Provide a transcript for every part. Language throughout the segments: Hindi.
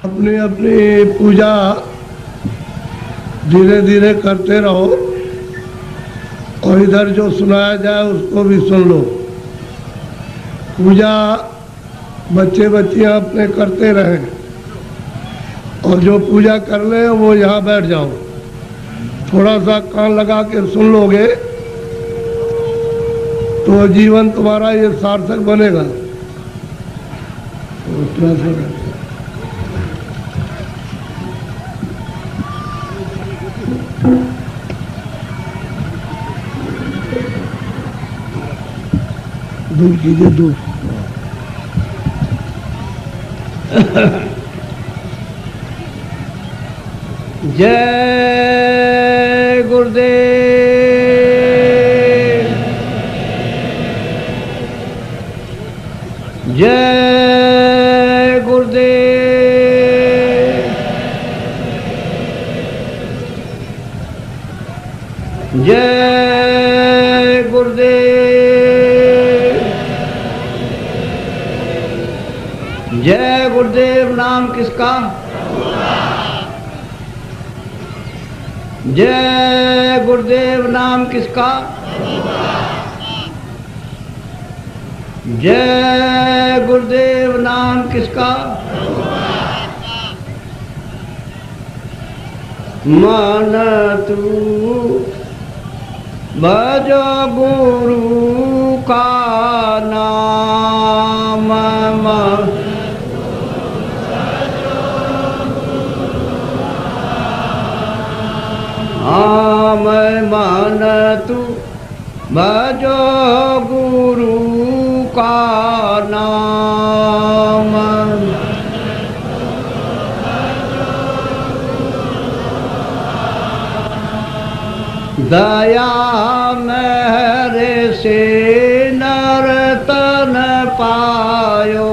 अपनी अपनी पूजा धीरे धीरे करते रहो और इधर जो सुनाया जाए उसको भी सुन लो। पूजा बच्चे बच्चियां अपने करते रहें और जो पूजा कर ले वो यहाँ बैठ जाओ। थोड़ा सा कान लगा के सुन लोगे तो जीवन तुम्हारा ये सार्थक बनेगा। दूर कीजिए, दूर। जय गुरुदेव, जय गुरुदेव, जय गुरुदेव, जय गुरुदेव। नाम किसका? जय गुरुदेव। नाम किसका? जय गुरुदेव। नाम किसका? मन तू भजो गुरु का नाम, मैं मन तू भजो गुरु का नाम, दया मेरे से नरतन पायो,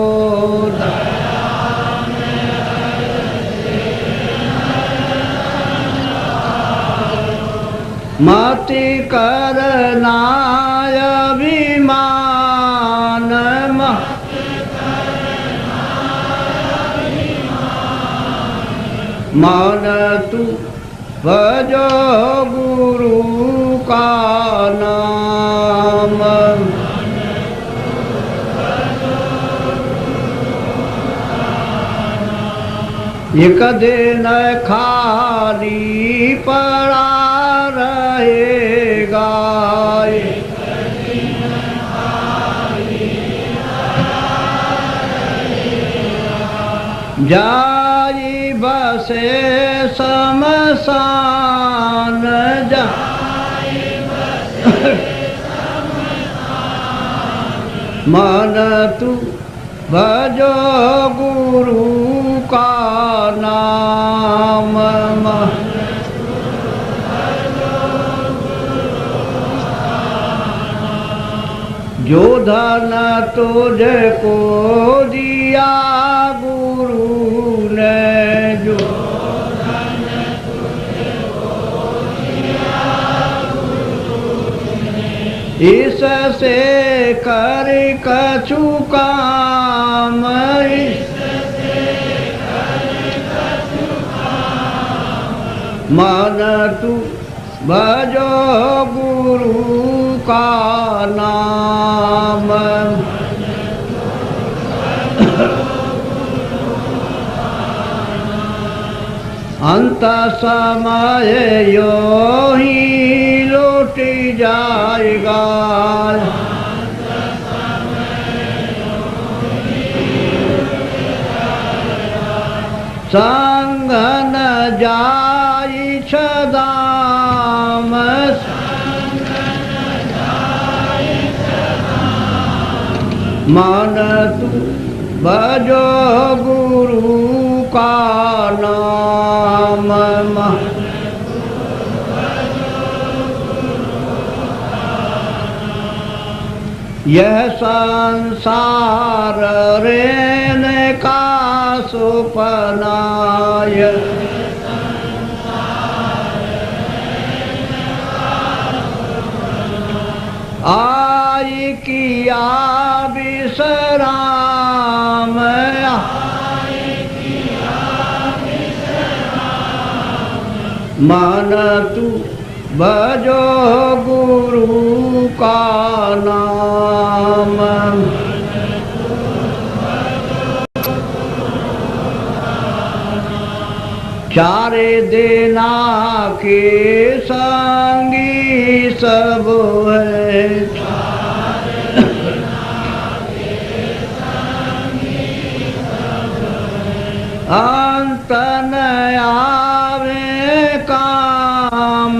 मति करना अभिमान, मन तू भजो गुरु का नाम, एक दिन खाली पड़ा रहेगा, जाई बसे शमशान, मन तू भजो गुरु का नाम, जो धन तुझको दिया गुरु ने, जो धन तुझको दिया गुरु ने, इससे कर कछु काम, इससे कर कछु काम, मन तू भजो गुरु का नाम, अंत समय यो ही लौट जाएगा, संग न जाई छदाम, मन तू भजो गुरु का नाम, यह संसार रहने का सुपनाय, आई किया विश्राम, आई किया मन तू भजो गुरु का नाम। चारे देना के संगी सब है, अंत न आवे काम,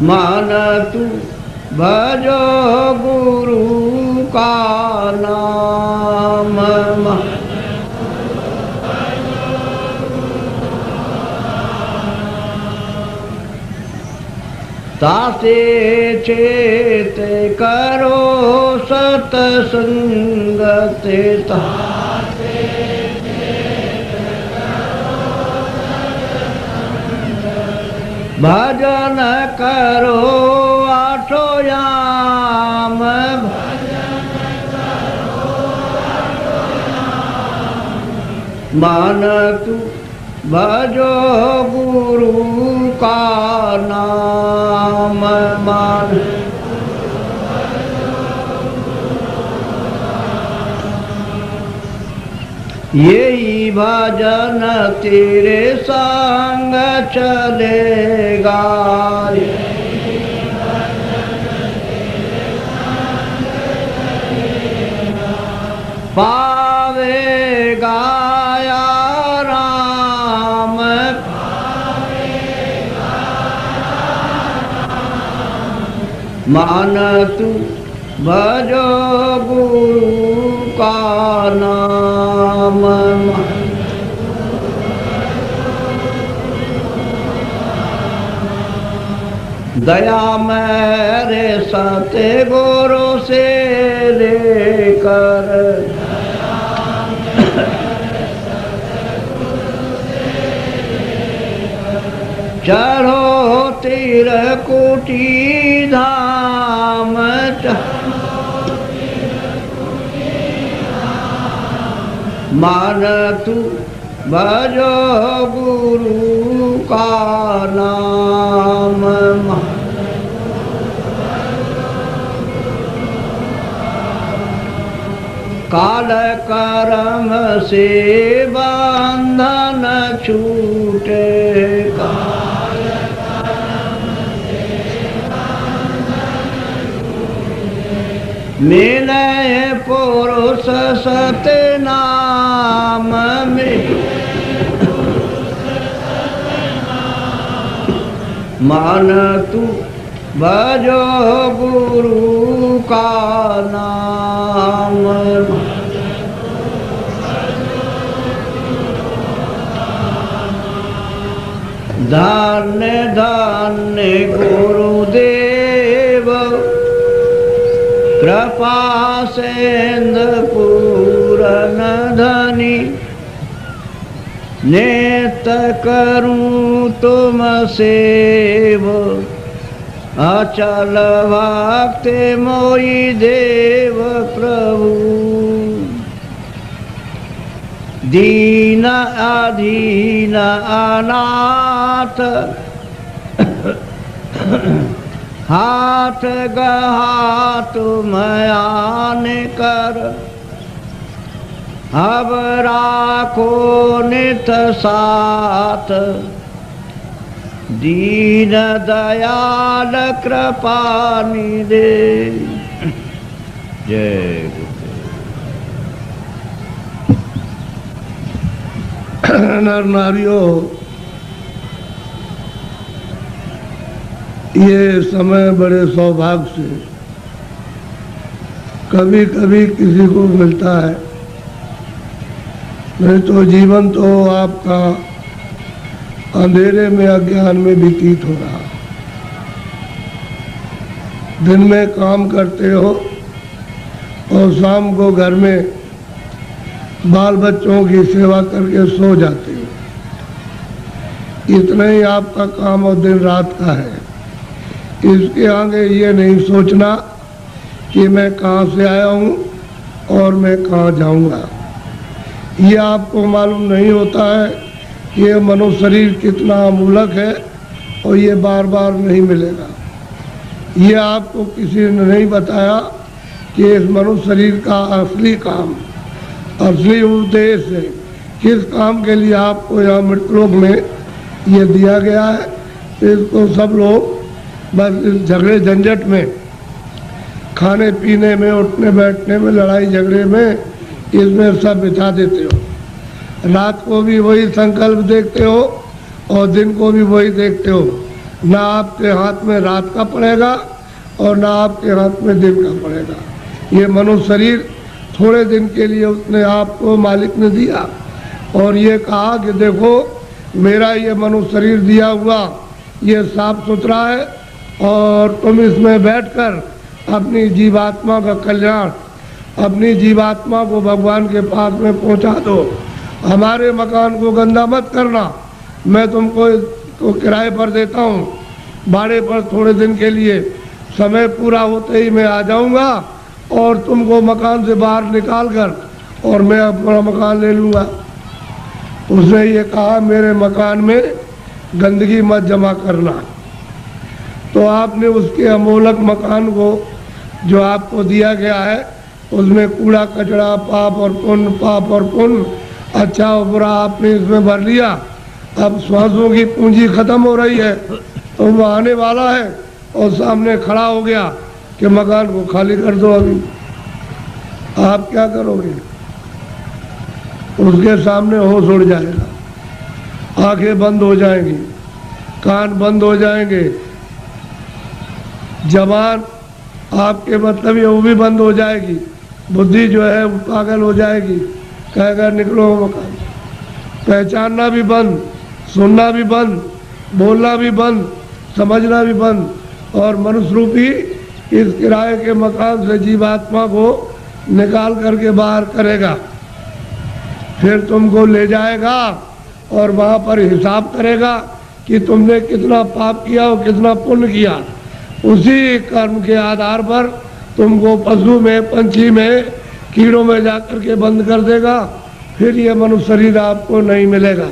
मन तू भजो गुरु का नाम। तासे चेत करो सतसंगत, भजन करो आठो याम, मन तू भजो गुरु का नाम। मान यही भजन तेरे संग चलेगा, पावेगा या राम, मान तू भजो गुरु का नाम। दया मेरे सत्य गुरु से लेकर, चढ़ो तिरकुटी धाम, मान तू भजो गुरु का नाम। काल कर्म से बंधन छूटेगा, मिले पुरुष सतनाम में, मान तू भजो गुरु का नाम। धन्य धन्य गुरुदेव, कृपा सेंद पूरन धनी, नेत करूं तुम सेव, अचल भक्ति मोई देव प्रभु। दीन अधीन अनाथ, हाथ गहा तुम आन कर, अब राखो नित साथ, दीन दयाल कृपा निधे। जय नर नारियों, ये समय बड़े सौभाग्य से कभी कभी किसी को मिलता है, नहीं तो जीवन तो आपका अंधेरे में अज्ञान में व्यतीत हो रहा। दिन में काम करते हो और शाम को घर में बाल बच्चों की सेवा करके सो जाते हो। इतना ही आपका काम और दिन रात का है। इसके आगे ये नहीं सोचना कि मैं कहाँ से आया हूँ और मैं कहाँ जाऊँगा। ये आपको मालूम नहीं होता है कि ये मनुष्य शरीर कितना अमूलक है और ये बार बार नहीं मिलेगा। ये आपको किसी ने नहीं बताया कि इस मनुष्य शरीर का असली काम, असली उद्देश्य है, किस काम के लिए आपको यहाँ मृतलोक में ये दिया गया है। इसको सब लोग बस इस झगड़े झंझट में, खाने पीने में, उठने बैठने में, लड़ाई झगड़े में, इसमें सब बिता देते हो। रात को भी वही संकल्प देखते हो और दिन को भी वही देखते हो। ना आपके हाथ में रात का पड़ेगा और ना आपके हाथ में दिन का पड़ेगा। ये मनुष्य शरीर थोड़े दिन के लिए उसने आपको मालिक ने दिया और ये कहा कि देखो मेरा ये मनुष्य शरीर दिया हुआ ये साफ सुथरा है और तुम इसमें बैठकर अपनी जीवात्मा का कल्याण, अपनी जीवात्मा को भगवान के पास में पहुंचा दो। हमारे मकान को गंदा मत करना, मैं तुमको किराए पर देता हूँ, भाड़े पर थोड़े दिन के लिए, समय पूरा होते ही मैं आ जाऊँगा और तुमको मकान से बाहर निकाल कर और मैं अपना मकान ले लूँगा। उसने ये कहा मेरे मकान में गंदगी मत जमा करना। तो आपने उसके अमोलक मकान को जो आपको दिया गया है उसमें कूड़ा कचरा, पाप और पुण्य, अच्छा और बुरा आपने इसमें भर लिया। अब श्वासों की पूंजी खत्म हो रही है तो वो आने वाला है और सामने खड़ा हो गया कि मकान को खाली कर दो। अभी आप क्या करोगे? उसके सामने होश उड़ जाएगा, आंखें बंद हो जाएंगी, कान बंद हो जाएंगे, जबान आपके मतलब ये वो भी बंद हो जाएगी, बुद्धि जो है वो पागल हो जाएगी, कहेगा निकलो मकान। पहचानना भी बंद, सुनना भी बंद, बोलना भी बंद, समझना भी बंद, और मनुष्य रूपी इस किराए के मकान से जीवात्मा को निकाल करके बाहर करेगा। फिर तुमको ले जाएगा और वहाँ पर हिसाब करेगा कि तुमने कितना पाप किया और कितना पुण्य किया। उसी कर्म के आधार पर तुमको पशु में, पंछी में, कीड़ों में जाकर के बंद कर देगा। फिर ये मनुष्य शरीर आपको नहीं मिलेगा।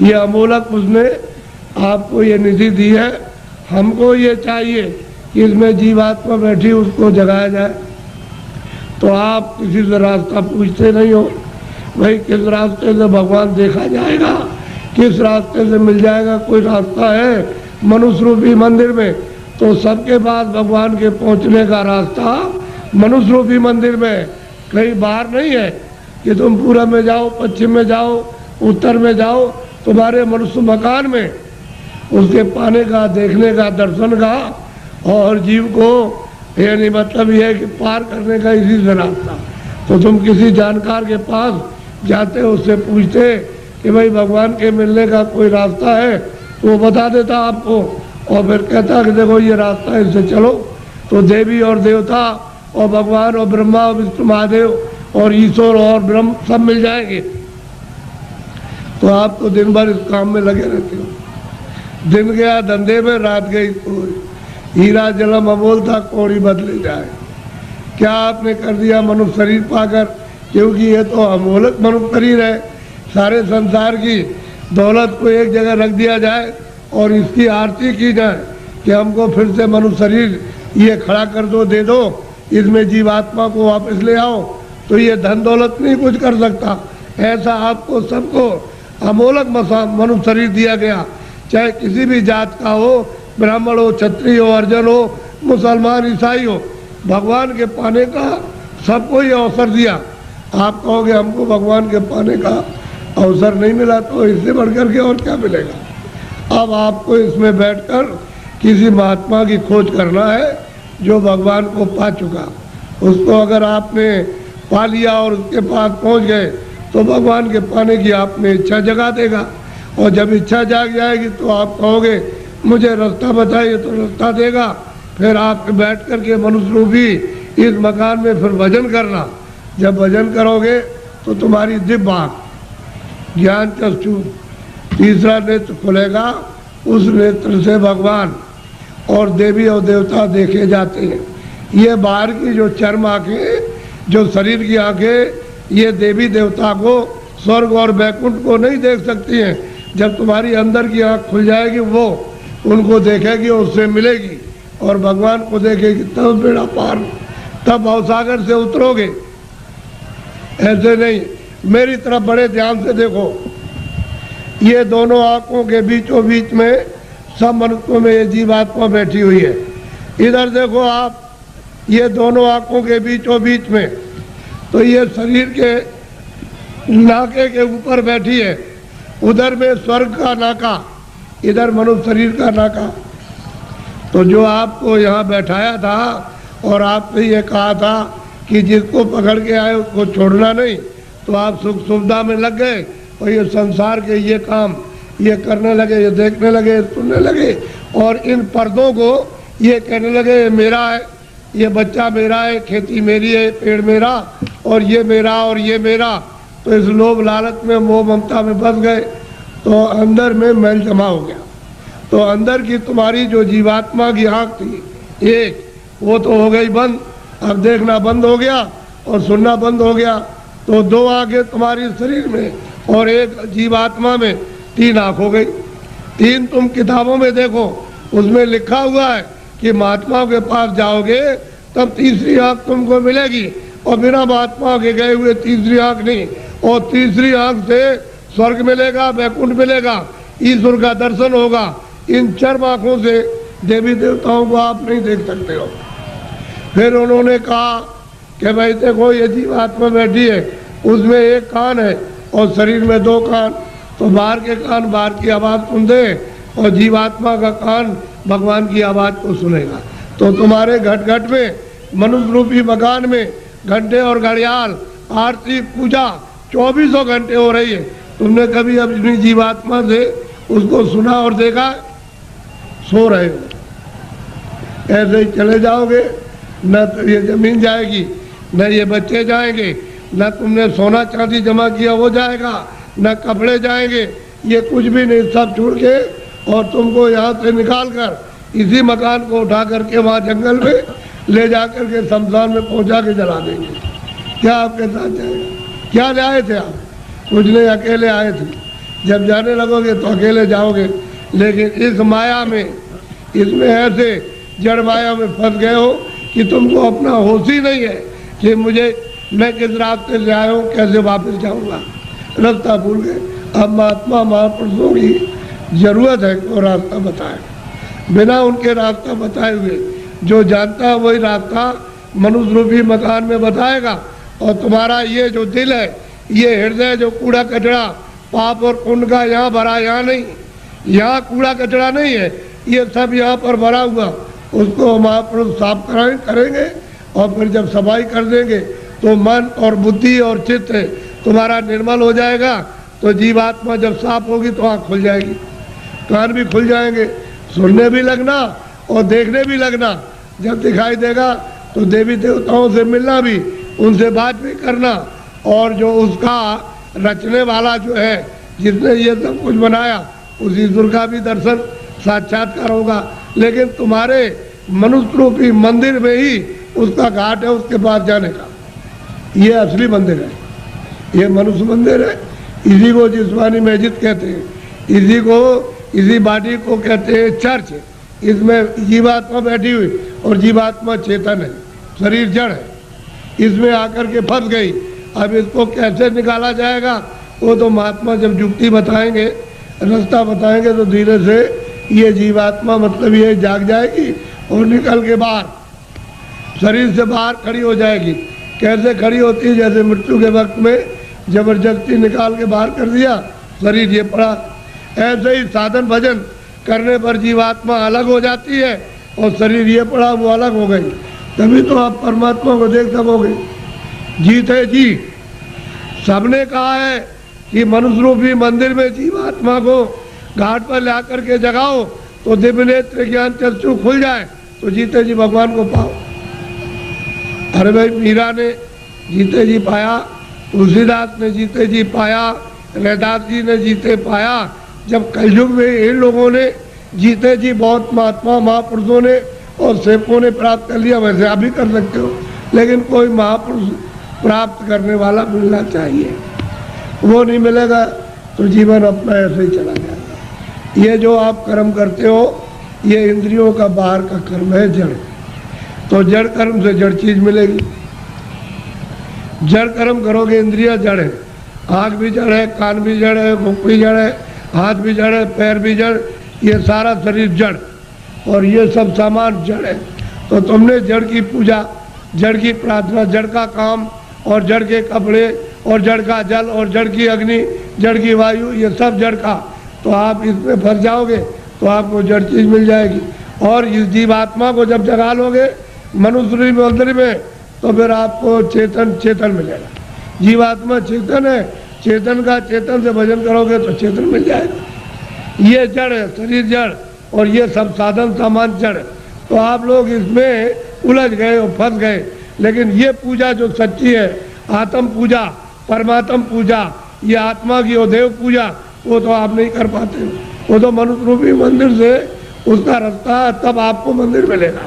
ये अमोलक उसने आपको ये निधि दी है। हमको ये चाहिए कि इसमें जीवात्मा बैठी उसको जगाया जाए। तो आप किसी से रास्ता पूछते नहीं हो, भाई किस रास्ते से भगवान देखा जाएगा, किस रास्ते से मिल जाएगा। कोई रास्ता है मनुष्य रूपी मंदिर में? तो सबके पास भगवान के पहुंचने का रास्ता मनुष्य रूपी मंदिर में, कहीं बाहर नहीं है कि तुम पूरब में जाओ, पश्चिम में जाओ, उत्तर में जाओ। तुम्हारे मनुष्य मकान में उसके पाने का, देखने का, दर्शन का और जीव को यानी मतलब ये है कि पार करने का इसी से रास्ता। तो तुम किसी जानकार के पास जाते हो, उससे पूछते कि भाई भगवान के मिलने का कोई रास्ता है, तो वो बता देता आपको और फिर कहता कि देखो ये रास्ता है, इससे चलो। तो देवी और देवता और भगवान और ब्रह्मा और विष्णु महादेव और ईश्वर और ब्रह्म सब मिल जाएंगे। तो आप तो दिन भर इस काम में लगे रहते हो। दिन गया धंधे में, रात गई कोई। हीरा जलम अमोल था, कौड़ी बदले जाए। क्या आपने कर दिया मनुष्य शरीर पाकर? क्योंकि ये तो अमोलक मनुष्य शरीर है। सारे संसार की दौलत को एक जगह रख दिया जाए और इसकी आरती की जाए कि हमको फिर से मनुष्य शरीर ये खड़ा कर दो, दे दो, इसमें जीवात्मा को वापस ले आओ, तो ये धन दौलत नहीं कुछ कर सकता। ऐसा आपको सबको अमोलक मनुष्य शरीर दिया गया, चाहे किसी भी जात का हो, ब्राह्मण हो, क्षत्रिय हो, अर्जन हो, मुसलमान, ईसाई हो। भगवान के पाने का सबको ये अवसर दिया। आप कहोगे हमको भगवान के पाने का अवसर नहीं मिला, तो इससे बढ़कर के और क्या मिलेगा। अब आपको इसमें बैठकर किसी महात्मा की खोज करना है जो भगवान को पा चुका। उसको अगर आपने पा लिया और उसके पास पहुंच गए तो भगवान के पाने की आपने इच्छा जगा देगा। और जब इच्छा जाग जाएगी तो आप कहोगे मुझे रास्ता बताइए, तो रास्ता देगा। फिर आप बैठ कर के मनुष्य रूपी इस मकान में फिर भजन करना। जब भजन करोगे तो तुम्हारी दिव्य आँख, ज्ञान चक्षु, तीसरा नेत्र खुलेगा। उस नेत्र से भगवान और देवी और देवता देखे जाते हैं। ये बाहर की जो चर्म आँखें, जो शरीर की आँखें, ये देवी देवता को, स्वर्ग और वैकुंठ को नहीं देख सकती हैं। जब तुम्हारी अंदर की आँख खुल जाएगी, वो उनको देखेगी और उससे मिलेगी और भगवान को देखेगी, तब बेड़ा पार, तब भवसागर से उतरोगे। ऐसे नहीं, मेरी तरफ बड़े ध्यान से देखो। ये दोनों आंखों के बीचों बीच में सब मनुष्यों में ये जीवात्मा बैठी हुई है। इधर देखो आप, ये दोनों आंखों के बीचों बीच में, तो ये शरीर के नाके के ऊपर बैठी है। उधर में स्वर्ग का नाका, इधर मनुष्य शरीर का नाका। तो जो आपको यहाँ बैठाया था और आपसे ये कहा था कि जिसको पकड़ के आए उसको छोड़ना नहीं, तो आप सुख सुविधा में लग गए और ये संसार के ये काम ये करने लगे, ये देखने लगे, सुनने लगे और इन पर्दों को ये कहने लगे ये मेरा है, ये बच्चा मेरा है, खेती मेरी है, पेड़ मेरा और ये मेरा और ये मेरा। तो इस लोभ लालच में, मोह ममता में फंस गए, तो अंदर में मैल जमा हो गया। तो अंदर की तुम्हारी जो जीवात्मा की आँख थी एक, वो तो हो गई बंद, अब देखना बंद हो गया और सुनना बंद हो गया। तो दो आंखें तुम्हारी शरीर में और एक जीवात्मा में, तीन आँख हो गई। तीन तुम किताबों में देखो, उसमें लिखा हुआ है कि महात्माओं के पास जाओगे तब तीसरी आँख तुमको मिलेगी, और बिना महात्माओं के गए हुए तीसरी आँख नहीं। और तीसरी आँख से स्वर्ग मिलेगा, वैकुंठ मिलेगा, ईश्वर का दर्शन होगा। इन चर्म आँखों से देवी देवताओं को आप नहीं देख सकते हो। फिर उन्होंने कहा कि भाई देखो ये जीवात्मा बैठी है, उसमें एक कान है और शरीर में दो कान, तो बाहर के कान बाहर की आवाज़ सुन दे और जीवात्मा का कान भगवान की आवाज़ को सुनेगा। तो तुम्हारे घट घट में, मनुष्य रूपी मकान में घंटे और घड़ियाल, आरती, पूजा 2400 घंटे हो रही है। तुमने कभी अपनी जीवात्मा से उसको सुना और देखा? सो रहे हो, ऐसे ही चले जाओगे, न तो ये जमीन जाएगी, न ये बच्चे जाएंगे, न तुमने सोना चांदी जमा किया वो जाएगा, न कपड़े जाएंगे, ये कुछ भी नहीं, सब छोड़ के और तुमको यहाँ से निकाल कर इसी मकान को उठा करके वहाँ जंगल में ले जा कर के शमशान में पहुँचा के जला देंगे। क्या आपके साथ जाएगा? क्या ले आए थे आप? कुछ नहीं, अकेले आए थे। जब जाने लगोगे तो अकेले जाओगे, लेकिन इस माया में, इसमें ऐसे जड़ माया में फंस गए हो कि तुमको अपना होश ही नहीं है कि मैं किस रास्ते से आया हूँ, कैसे वापस जाऊँगा, रास्ता भूल गए। अब महात्मा महापुरुषों की जरूरत है वो रास्ता बताए। बिना उनके रास्ता बताए हुए जो जानता है वही रास्ता मनुष्य रूपी मकान में बताएगा। और तुम्हारा ये जो दिल है, ये हृदय जो कूड़ा कचरा पाप और पुण्य का यहाँ भरा, यहाँ नहीं, यहाँ कूड़ा कचरा नहीं है, ये सब यहाँ पर भरा हुआ, उसको महापुरुष साफ करेंगे और फिर जब सफाई कर देंगे तो मन और बुद्धि और चित्त तुम्हारा निर्मल हो जाएगा। तो जीवात्मा जब साफ होगी तो आँख खुल जाएगी, कान भी खुल जाएंगे, सुनने भी लगना और देखने भी लगना। जब दिखाई देगा तो देवी देवताओं से मिलना भी, उनसे बात भी करना, और जो उसका रचने वाला जो है, जिसने ये सब कुछ बनाया, उस ईश्वर का भी दर्शन साक्षात्कार होगा। लेकिन तुम्हारे मनुष्य रूपी मंदिर में ही उसका घाट है, उसके पास जाने का। ये असली मंदिर है, ये मनुष्य मंदिर है। इसी को जिस्मानी मस्जिद कहते हैं, इसी बाटी को कहते हैं चर्च। इसमें जीवात्मा बैठी हुई और जीवात्मा चेतन है, शरीर जड़ है, इसमें आकर के फंस गई। अब इसको कैसे निकाला जाएगा वो तो महात्मा जब युक्ति बताएंगे, रास्ता बताएंगे, तो धीरे से ये जीवात्मा मतलब ये जाग जाएगी और निकल के बाहर शरीर से बाहर खड़ी हो जाएगी। कैसे खड़ी होती है? जैसे मृत्यु के वक्त में जबरदस्ती निकाल के बाहर कर दिया, शरीर ये पड़ा। ऐसे ही साधन भजन करने पर जीवात्मा अलग हो जाती है और शरीर ये पड़ा वो अलग हो गई। तभी तो आप परमात्मा को देख सकोगे। जीत है जी, सबने कहा है कि मनुष्य रूपी मंदिर में जीवात्मा को घाट पर ला करके जगाओ तो दिव्य नेत्र ज्ञान चक्षु खुल जाए, तो जीते जी भगवान को पाओ। अरे भाई, मीरा ने जीते जी पाया, तुलसीदास ने जीते जी पाया, रैदास जी ने जीते पाया। जब कलयुग में इन लोगों ने जीते जी बहुत महात्मा महापुरुषों ने और सेवकों ने प्राप्त कर लिया, वैसे आप भी कर सकते हो। लेकिन कोई महापुरुष प्राप्त करने वाला मिलना चाहिए। वो नहीं मिलेगा तो जीवन अपना ऐसे ही चला जाएगा। ये जो आप कर्म करते हो ये इंद्रियों का बाहर का कर्म है, जड़। तो जड़ कर्म से जड़ चीज मिलेगी। जड़ कर्म करोगे, इंद्रिया जड़ है, आँख भी जड़ है, कान भी जड़ है, मुख भी जड़ है, हाथ भी जड़ है, पैर भी जड़, ये सारा शरीर जड़ और ये सब सामान जड़ है। तो तुमने जड़ की पूजा, जड़ की प्रार्थना, जड़ का काम और जड़ के कपड़े और जड़ का जल और जड़ की अग्नि, जड़ की वायु, ये सब जड़ का, तो आप इसमें फंस जाओगे तो आपको जड़ चीज मिल जाएगी। और इस जीवात्मा को जब जगा लोगे मनुष्य मंदिर में तो फिर आपको चेतन मिलेगा। जीवात्मा चेतन है, चेतन का चेतन से भजन करोगे तो चेतन मिल जाएगा। ये जड़ है, शरीर जड़ और ये सब साधन सामान जड़। तो आप लोग इसमें उलझ गए और फंस गए। लेकिन ये पूजा जो सच्ची है, आत्म पूजा, परमात्म पूजा, ये आत्मा की और देव पूजा, वो तो आप नहीं कर पाते। वो तो मनुष्य रूपी मंदिर से उसका रास्ता है, तब आपको मंदिर मिलेगा।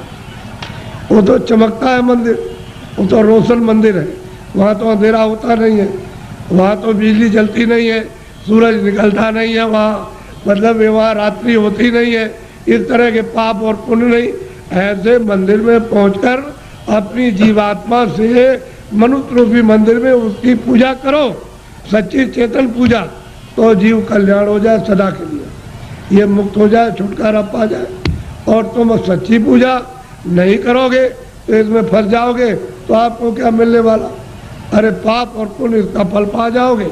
वो तो चमकता है मंदिर, वो तो रोशन मंदिर है। वहाँ तो अंधेरा होता नहीं है, वहाँ तो बिजली जलती नहीं है, सूरज निकलता नहीं है, वहाँ मतलब वहाँ रात्रि होती नहीं है, इस तरह के पाप और पुण्य नहीं। ऐसे मंदिर में पहुंचकर अपनी जीवात्मा से मनुष्य रूपी मंदिर में उसकी पूजा करो, सच्ची चेतन पूजा, तो जीव कल्याण हो जाए सदा के लिए, ये मुक्त हो जाए, छुटकारा पा जाए। और तुम सच्ची पूजा नहीं करोगे तो इसमें फंस जाओगे, तो आपको क्या मिलने वाला? अरे पाप और पुण्य इसका फल पा जाओगे।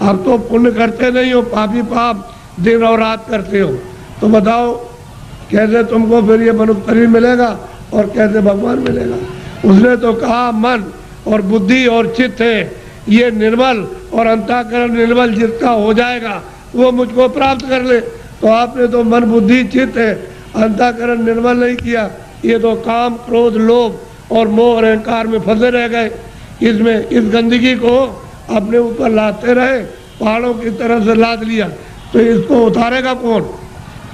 आप तो पुण्य करते नहीं हो, पापी पाप दिन और रात करते हो, तो बताओ कैसे तुमको फिर ये मनुष्य शरीर मिलेगा और कैसे भगवान मिलेगा? उसने तो कहा मन और बुद्धि और चित्त है ये निर्मल, और अंतःकरण निर्मल जिसका हो जाएगा वो मुझको प्राप्त कर ले। तो आपने तो मन बुद्धि चित्त है, अंतःकरण निर्मल नहीं किया। ये तो काम क्रोध लोभ और मोह और अहंकार में फंसे रह गए। इसमें इस गंदगी को अपने ऊपर लाते रहे, पहाड़ों की तरह से लाद लिया, तो इसको उतारेगा कौन?